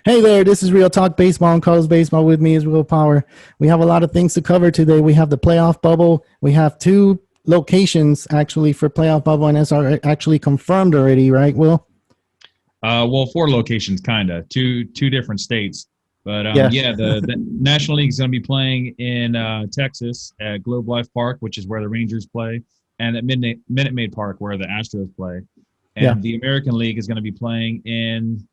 Hey there, this is Real Talk Baseball and Carlos Baseball. With me is Will Power. We have a lot of things to cover today. We have the playoff bubble. We have two locations actually for playoff bubble, and it's actually confirmed already, right, Will? Well, four locations, kind of two different states, but Yeah. yeah, the National League is going to be playing in Texas at Globe Life Park, which is where the Rangers play, and at Minute Maid Park, where the Astros play, Yeah. and the American League is going to be playing in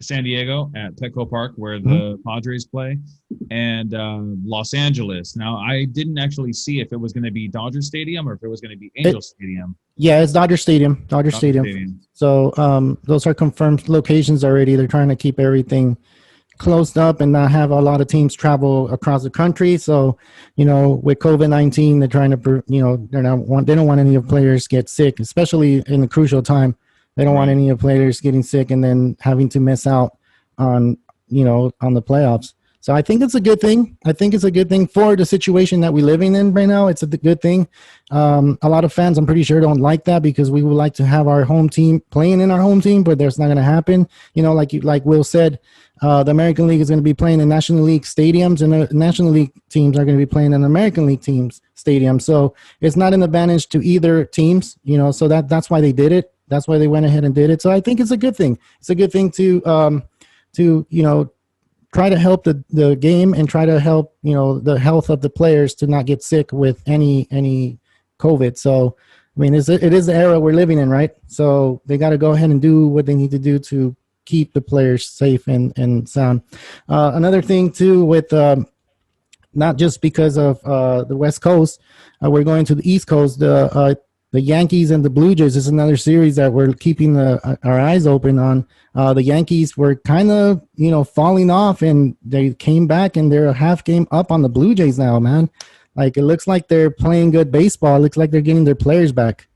San Diego at Petco Park, where Mhm. the Padres play, and Los Angeles. Now, I didn't actually see if it was going to be Dodger Stadium or if it was going to be Angel It, Stadium. yeah, it's Dodger Stadium. Dodger Dodger Stadium. Stadium. So those are confirmed locations already. They're trying to keep everything closed up and not have a lot of teams travel across the country. So, with COVID-19, they're trying to, they don't want any of the players get sick, especially in the crucial time. They don't want Right. any of the players getting sick and then having to miss out on, on the playoffs. So I think it's a good thing. I think it's a good thing for the situation that we're living in right now. It's a good thing. A lot of fans, I'm pretty sure, don't like that because we would like to have our home team playing in our home team, but that's not going to happen. Like Will said, the American League is going to be playing in National League stadiums, and the National League teams are going to be playing in American League teams stadiums. So it's not an advantage to either teams, So that's why they did it. That's why they went ahead and did it. So I think it's a good thing. It's a good thing to try to help the game and try to help the health of the players to not get sick with any COVID. So I mean, it is the era we're living in, right? So they got to go ahead and do what they need to do to keep the players safe and sound. Another thing too, with not just because of the West Coast, we're going to the East Coast. The Yankees and the Blue Jays is another series that we're keeping our eyes open on. The Yankees were kind of falling off, and they came back, and they're a half game up on the Blue Jays now, man. Like, it looks like they're playing good baseball. It looks like they're getting their players back.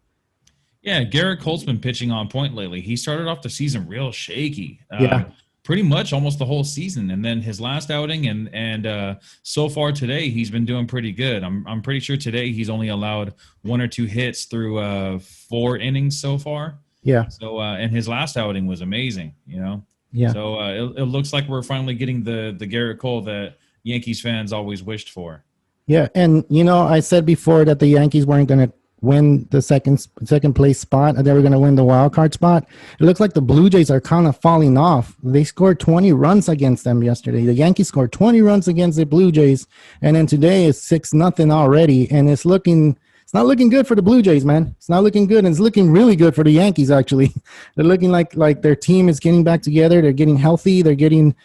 Yeah, Garrett Colt's been pitching on point lately. He started off the season real shaky, Yeah. pretty much almost the whole season, and then his last outing and so far today he's been doing pretty good. I'm pretty sure today he's only allowed one or two hits through 4 innings so far. Yeah. So and his last outing was amazing. Yeah. So it looks like we're finally getting the Garrett Cole that Yankees fans always wished for. Yeah. And I said before that the Yankees weren't going to win the second place spot, and they were going to win the wild card spot. It looks like the Blue Jays are kind of falling off. They scored 20 runs against them yesterday. The Yankees scored 20 runs against the Blue Jays, and then today it's 6-0 already, and it's not looking good for the Blue Jays, man. It's not looking good, and it's looking really good for the Yankees, actually. They're looking like their team is getting back together. They're getting healthy. They're getting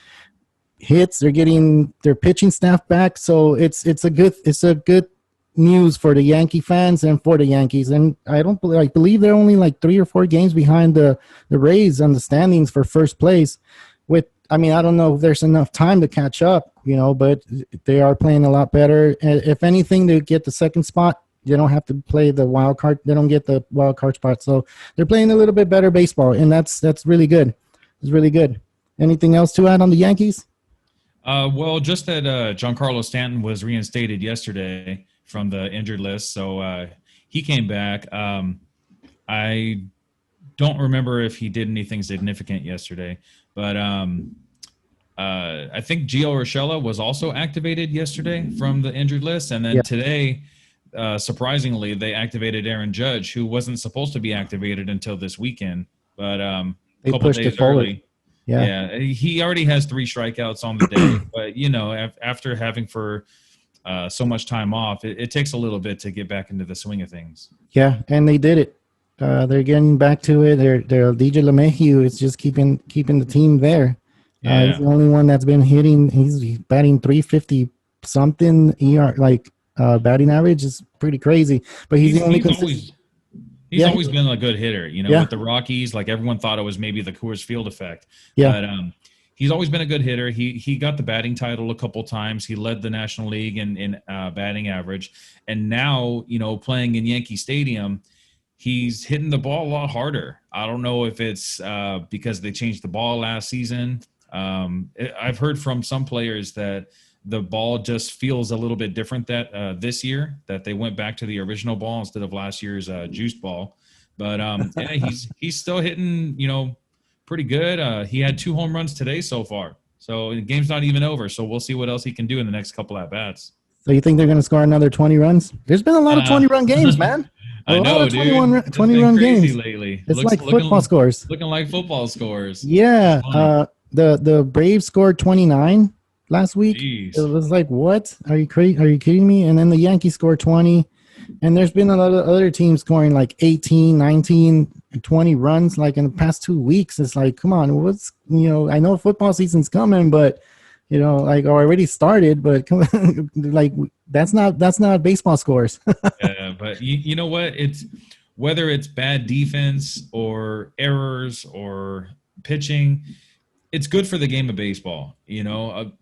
hits. They're getting their pitching staff back. So it's a good news for the Yankee fans and for the Yankees. And I believe they're only like 3 or 4 games behind the Rays on the standings for first place. I don't know if there's enough time to catch up, but they are playing a lot better. If anything, they get the second spot. They don't have to play the wild card. They don't get the wild card spot. So they're playing a little bit better baseball, and that's really good. It's really good. Anything else to add on the Yankees? Well, just that Giancarlo Stanton was reinstated yesterday from the injured list, so he came back. I don't remember if he did anything significant yesterday, but I think Gio Urshela was also activated yesterday from the injured list, and then Yeah. today, surprisingly, they activated Aaron Judge, who wasn't supposed to be activated until this weekend, but a They couple pushed it days forward. early. Yeah. Yeah, he already has 3 strikeouts on the day, but after having for so much time off, it takes a little bit to get back into the swing of things. Yeah, and they did it. They're getting back to it. They're DJ LeMahieu is just keeping the team there. He's Yeah, the only one that's been hitting. He's batting 350 something. Batting average is pretty crazy. But he's the only he's always been a good hitter. Yeah. With the Rockies, like everyone thought it was maybe the Coors Field effect. Yeah. But he's always been a good hitter. He got the batting title a couple times. He led the National League in batting average, and now playing in Yankee Stadium, he's hitting the ball a lot harder. I don't know if it's because they changed the ball last season. I've heard from some players that the ball just feels a little bit different this year, that they went back to the original ball instead of last year's juiced ball. But yeah, he's still hitting pretty good. He had 2 home runs today so far. So the game's not even over. So we'll see what else he can do in the next couple at bats. So you think they're going to score another 20 runs? There's been a lot of Uh, 20-run games, man. A I lot know, of dude. It's 20 been run crazy games. lately. It's like football scores. Looking like football scores. It's Yeah. funny. The Braves scored 29 last week. It Jeez. was like, what? Are you crazy? Are you kidding me? And then the Yankees scored 20. And there's been a lot of other teams scoring like 18, 19, 20 runs like in the past 2 weeks. It's like, come on, I know football season's coming, but like already started, but come on, like that's not baseball scores. Yeah, but you know what? It's whether it's bad defense or errors or pitching, it's good for the game of baseball.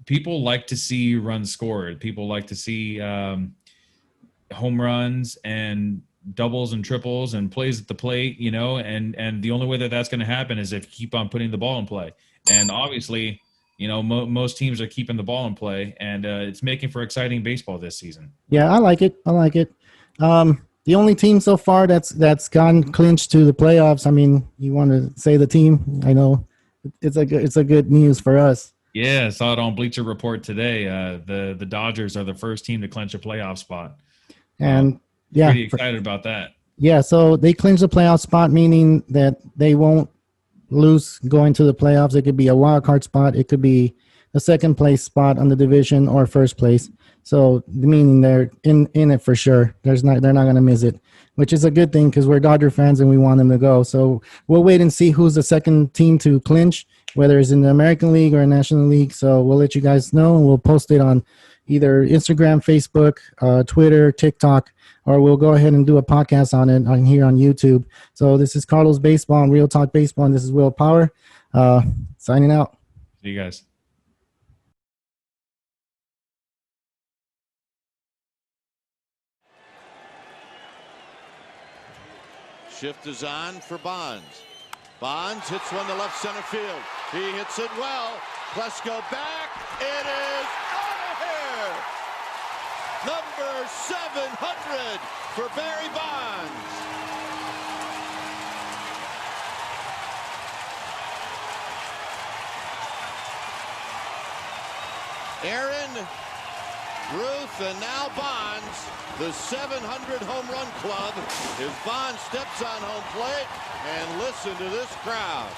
People like to see runs scored. People like to see home runs and doubles and triples and plays at the plate. And the only way that that's going to happen is if you keep on putting the ball in play. And obviously, most teams are keeping the ball in play, and it's making for exciting baseball this season. Yeah, I like it. The only team so far that's gone clinched to the playoffs. I mean, you want to say the team? I know it's a good news for us. Yeah, I saw it on Bleacher Report today. The Dodgers are the first team to clinch a playoff spot. And yeah, pretty excited about that. Yeah, so they clinched the playoff spot, meaning that they won't lose going to the playoffs. It could be a wild card spot. It could be a second place spot on the division or first place. So meaning they're in it for sure. They're not going to miss it, which is a good thing because we're Dodger fans and we want them to go. So we'll wait and see who's the second team to clinch, whether it's in the American League or National League. So we'll let you guys know, and we'll post it on either Instagram, Facebook, Twitter, TikTok, or we'll go ahead and do a podcast on it here on YouTube. So this is Carlos Baseball and Real Talk Baseball, and this is Will Power signing out. See you guys. Shift is on for Bonds. Bonds hits one to left center field. He hits it well. Plesko back. It is out of here. Number 700 for Barry Bonds. Aaron, Ruth, and now Bonds, the 700 home run club. As Bonds steps on home plate, and listen to this crowd.